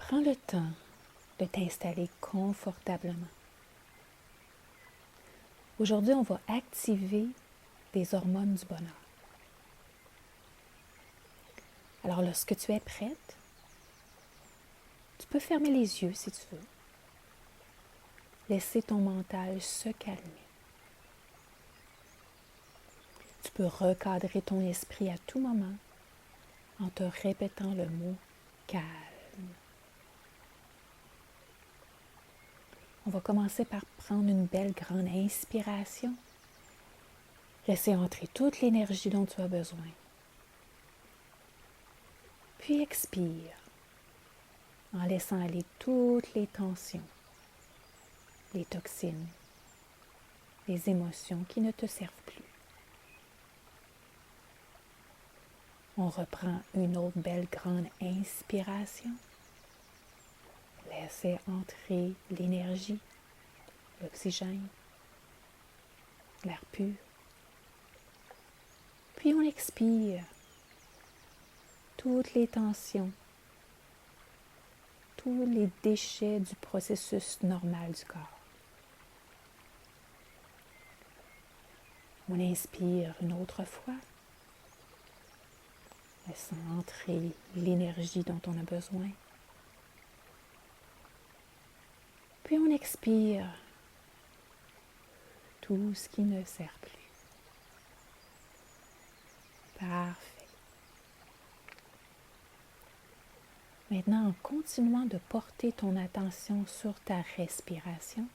Prends le temps de t'installer confortablement. Aujourd'hui, on va activer des hormones du bonheur. Alors, lorsque tu es prête, tu peux fermer les yeux si tu veux. Laisser ton mental se calmer. Tu peux recadrer ton esprit à tout moment en te répétant le mot calme. On va commencer par prendre une belle grande inspiration. Laisser entrer toute l'énergie dont tu as besoin. Puis expire en laissant aller toutes les tensions, les toxines, les émotions qui ne te servent plus. On reprend une autre belle grande inspiration. Laissez entrer l'énergie, l'oxygène, l'air pur. Puis on expire toutes les tensions, tous les déchets du processus normal du corps. On inspire une autre fois, laissant entrer l'énergie dont on a besoin. Puis on expire tout ce qui ne sert plus. Parfait. Maintenant, en continuant de porter ton attention sur ta respiration,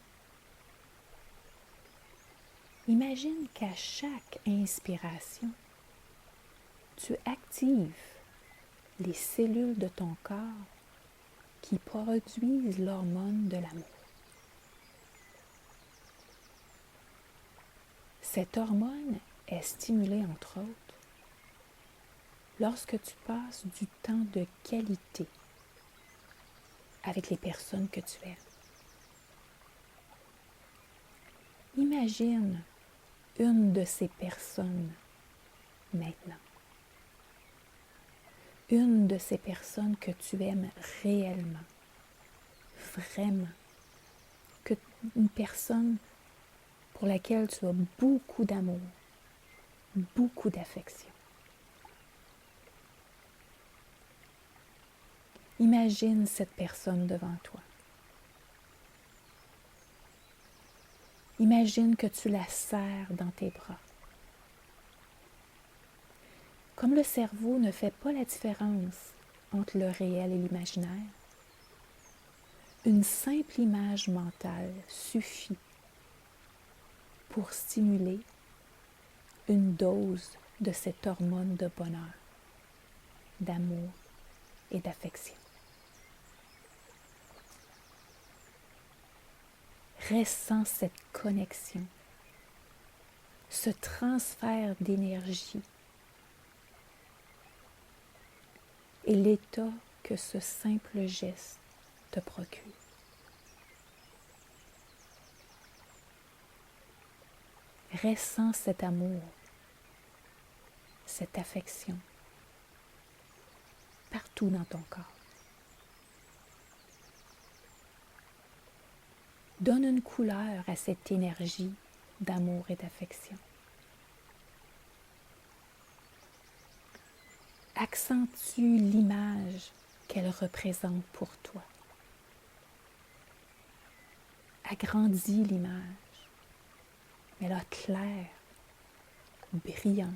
imagine qu'à chaque inspiration, tu actives les cellules de ton corps qui produisent l'hormone de l'amour. Cette hormone est stimulée, entre autres, lorsque tu passes du temps de qualité avec les personnes que tu aimes. Imagine une de ces personnes maintenant. Une de ces personnes que tu aimes réellement, vraiment. Une personne pour laquelle tu as beaucoup d'amour, beaucoup d'affection. Imagine cette personne devant toi. Imagine que tu la serres dans tes bras. Comme le cerveau ne fait pas la différence entre le réel et l'imaginaire, une simple image mentale suffit pour stimuler une dose de cette hormone de bonheur, d'amour et d'affection. Ressens cette connexion, ce transfert d'énergie et l'état que ce simple geste te procure. Ressens cet amour, cette affection partout dans ton corps. Donne une couleur à cette énergie d'amour et d'affection. Accentue l'image qu'elle représente pour toi. Agrandis l'image. Mets-la claire, brillante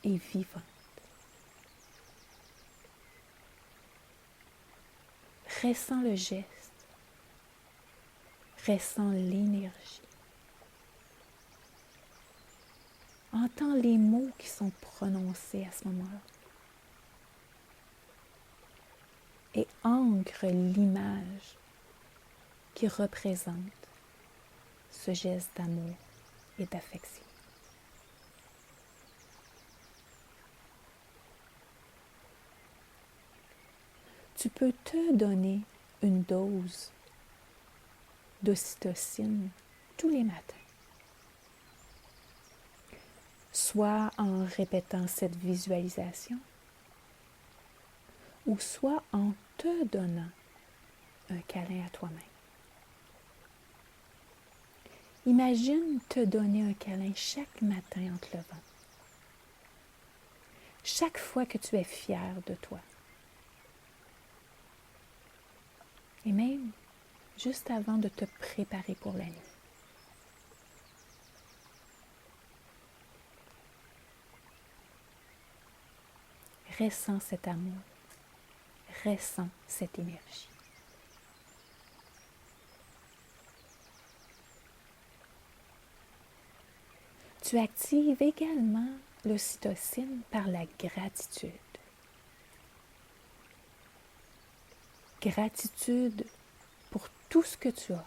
et vivante. Ressens le geste. Ressens l'énergie. Entends les mots qui sont prononcés à ce moment-là. Et ancre l'image qui représente ce geste d'amour et d'affection. Tu peux te donner une dose d'ocytocine tous les matins. Soit en répétant cette visualisation, ou soit en te donnant un câlin à toi-même. Imagine te donner un câlin chaque matin en te levant. Chaque fois que tu es fier de toi. Et même juste avant de te préparer pour la nuit. Ressens cet amour. Ressens cette énergie. Tu actives également l'ocytocine par la gratitude. Gratitude pour tout ce que tu as.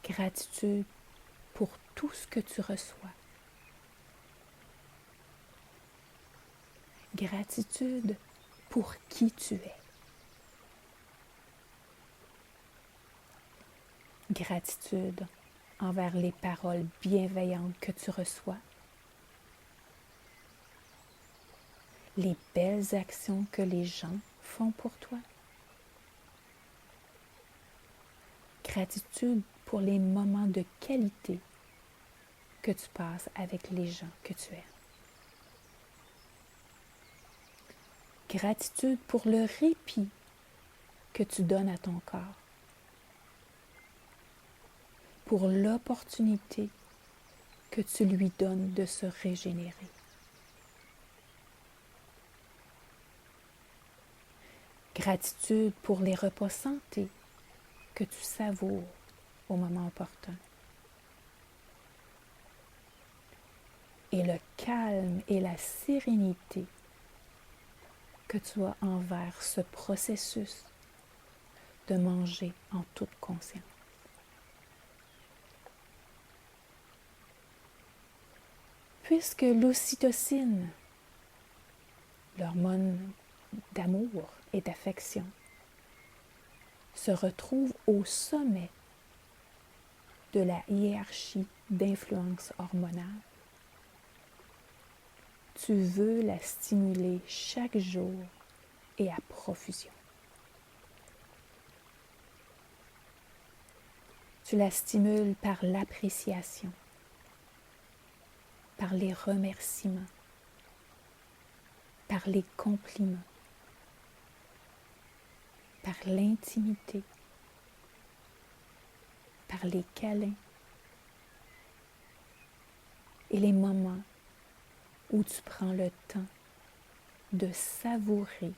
Gratitude pour tout ce que tu reçois. Gratitude pour qui tu es. Gratitude envers les paroles bienveillantes que tu reçois, les belles actions que les gens font pour toi. Gratitude pour les moments de qualité que tu passes avec les gens que tu aimes. Gratitude pour le répit que tu donnes à ton corps. Pour l'opportunité que tu lui donnes de se régénérer. Gratitude pour les repas santé que tu savoures au moment opportun. Et le calme et la sérénité que tu as envers ce processus de manger en toute conscience. Puisque l'ocytocine, l'hormone d'amour et d'affection, se retrouve au sommet de la hiérarchie d'influence hormonale, tu veux la stimuler chaque jour et à profusion. Tu la stimules par l'appréciation, par les remerciements, par les compliments, par l'intimité, par les câlins et les moments où tu prends le temps de savourer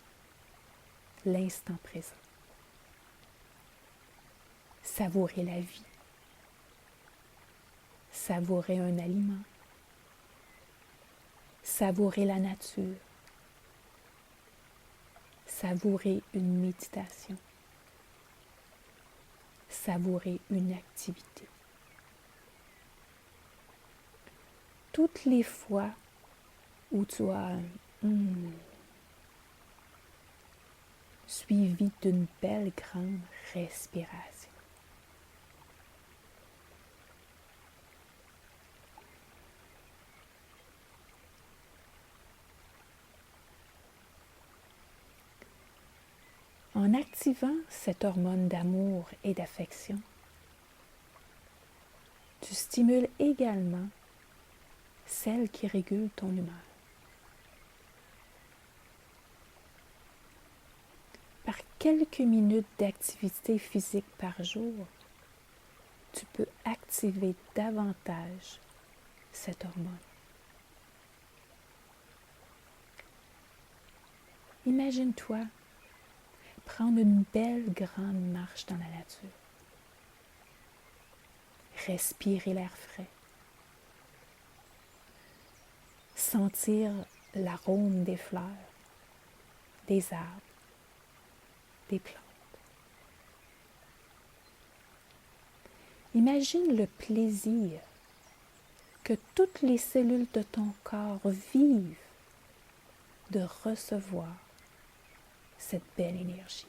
l'instant présent. Savourer la vie, savourer un aliment, savourer la nature, savourer une méditation, savourer une activité. Toutes les fois où tu as suivi d'une belle grande respiration. En activant cette hormone d'amour et d'affection, tu stimules également celle qui régule ton humeur. Par quelques minutes d'activité physique par jour, tu peux activer davantage cette hormone. Imagine-toi prendre une belle grande marche dans la nature. Respirer l'air frais. Sentir l'arôme des fleurs, des arbres, des plantes. Imagine le plaisir que toutes les cellules de ton corps vivent de recevoir cette belle énergie.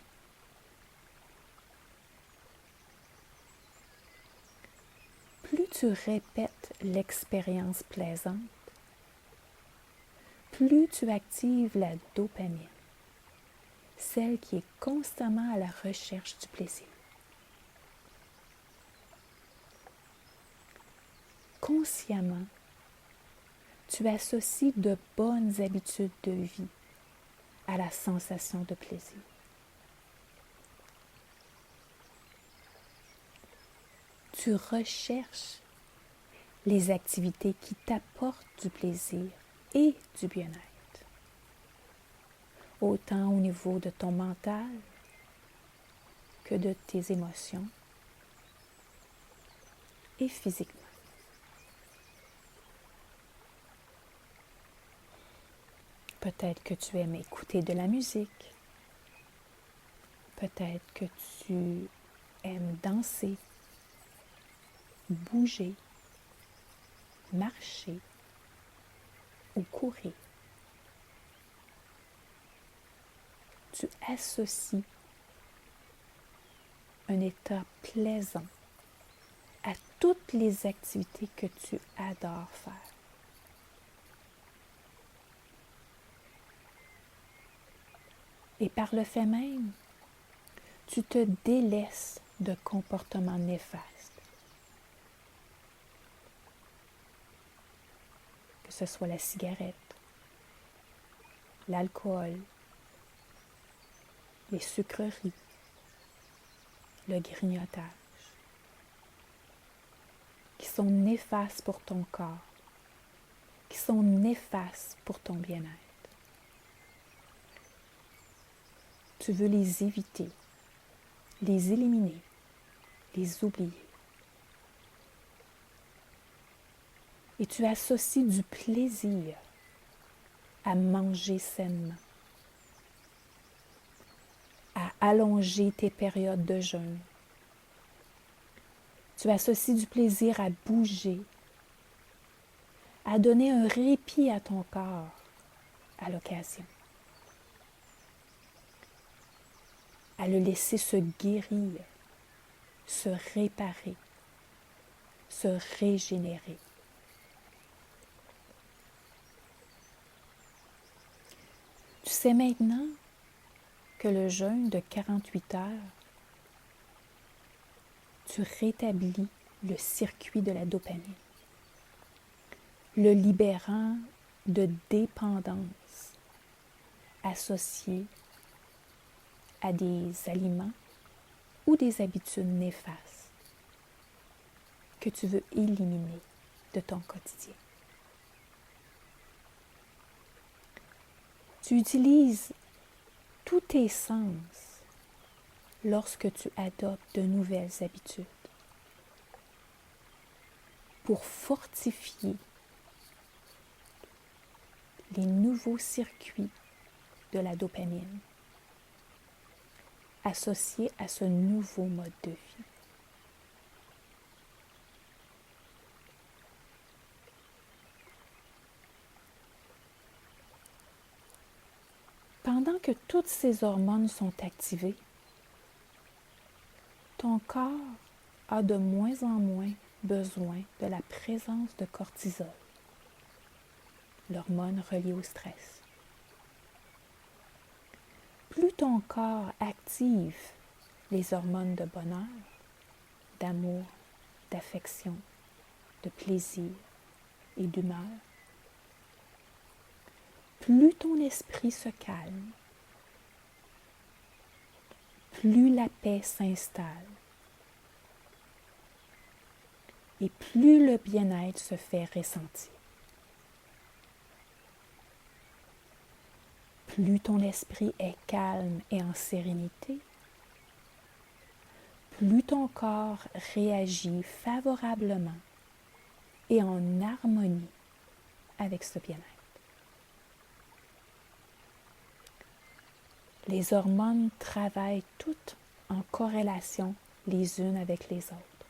Plus tu répètes l'expérience plaisante, plus tu actives la dopamine, celle qui est constamment à la recherche du plaisir. Consciemment, tu associes de bonnes habitudes de vie à la sensation de plaisir. Tu recherches les activités qui t'apportent du plaisir et du bien-être, autant au niveau de ton mental que de tes émotions et physiquement. Peut-être que tu aimes écouter de la musique, peut-être que tu aimes danser, bouger, marcher ou courir. Tu associes un état plaisant à toutes les activités que tu adores faire. Et par le fait même, tu te délaisses de comportements néfastes. Que ce soit la cigarette, l'alcool, les sucreries, le grignotage, qui sont néfastes pour ton corps, qui sont néfastes pour ton bien-être. Tu veux les éviter, les éliminer, les oublier. Et tu associes du plaisir à manger sainement, à allonger tes périodes de jeûne. Tu associes du plaisir à bouger, à donner un répit à ton corps à l'occasion, à le laisser se guérir, se réparer, se régénérer. Tu sais maintenant que le jeûne de 48 heures, tu rétablis le circuit de la dopamine, le libérant de dépendance associée à des aliments ou des habitudes néfastes que tu veux éliminer de ton quotidien. Tu utilises tous tes sens lorsque tu adoptes de nouvelles habitudes pour fortifier les nouveaux circuits de la dopamine associés à ce nouveau mode de vie. Pendant que toutes ces hormones sont activées, ton corps a de moins en moins besoin de la présence de cortisol, l'hormone reliée au stress. Plus ton corps active les hormones de bonheur, d'amour, d'affection, de plaisir et d'humeur, plus ton esprit se calme, plus la paix s'installe et plus le bien-être se fait ressentir. Plus ton esprit est calme et en sérénité, plus ton corps réagit favorablement et en harmonie avec ce bien-être. Les hormones travaillent toutes en corrélation les unes avec les autres.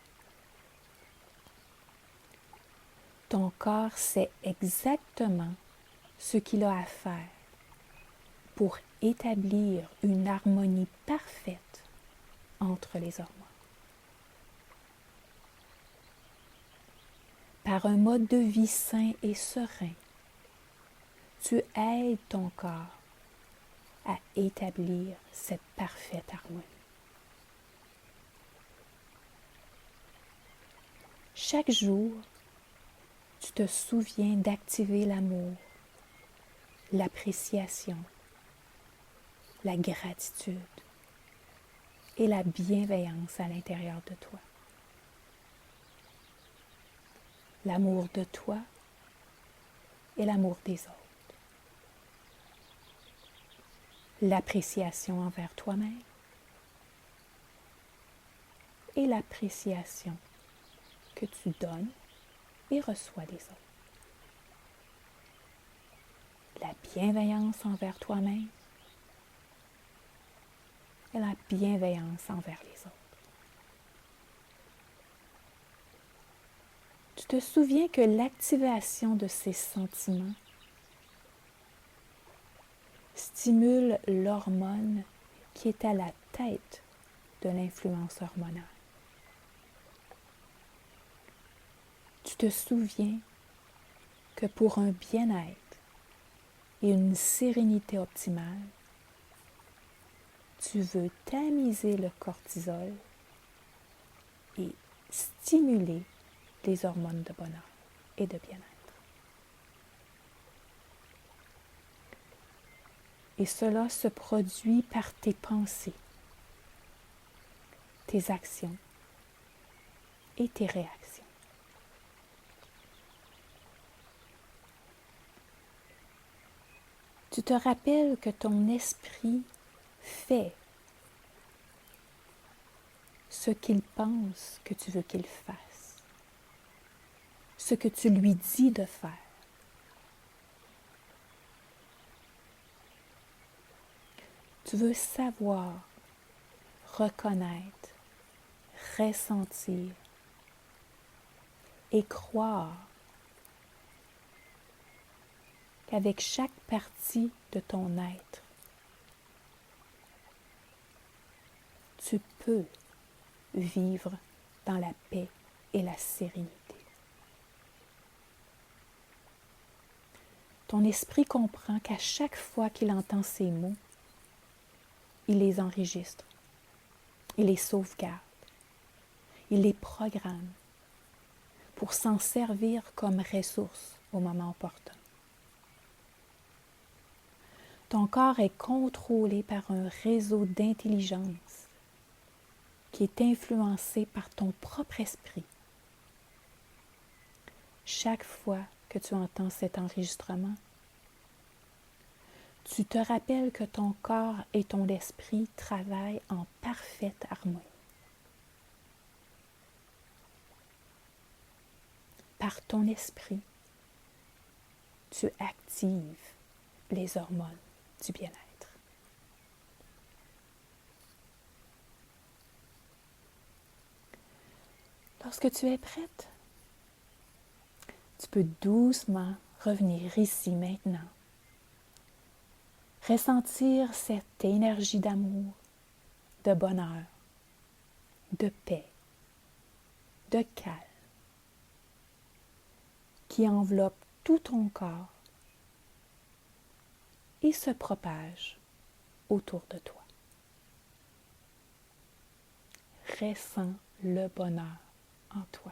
Ton corps sait exactement ce qu'il a à faire pour établir une harmonie parfaite entre les hormones. Par un mode de vie sain et serein, tu aides ton corps à établir cette parfaite harmonie. Chaque jour, tu te souviens d'activer l'amour, l'appréciation, la gratitude et la bienveillance à l'intérieur de toi. L'amour de toi et l'amour des autres. L'appréciation envers toi-même et l'appréciation que tu donnes et reçois des autres. La bienveillance envers toi-même et la bienveillance envers les autres. Tu te souviens que l'activation de ces sentiments stimule l'hormone qui est à la tête de l'influence hormonale. Tu te souviens que pour un bien-être et une sérénité optimale, tu veux tamiser le cortisol et stimuler les hormones de bonheur et de bien-être. Et cela se produit par tes pensées, tes actions et tes réactions. Tu te rappelles que ton esprit fait ce qu'il pense que tu veux qu'il fasse, ce que tu lui dis de faire. Tu veux savoir, reconnaître, ressentir et croire qu'avec chaque partie de ton être, tu peux vivre dans la paix et la sérénité. Ton esprit comprend qu'à chaque fois qu'il entend ces mots, il les enregistre, il les sauvegarde, il les programme pour s'en servir comme ressource au moment opportun. Ton corps est contrôlé par un réseau d'intelligence qui est influencé par ton propre esprit. Chaque fois que tu entends cet enregistrement, tu te rappelles que ton corps et ton esprit travaillent en parfaite harmonie. Par ton esprit, tu actives les hormones du bien-être. Lorsque tu es prête, tu peux doucement revenir ici maintenant. Ressentir cette énergie d'amour, de bonheur, de paix, de calme qui enveloppe tout ton corps et se propage autour de toi. Ressens le bonheur en toi.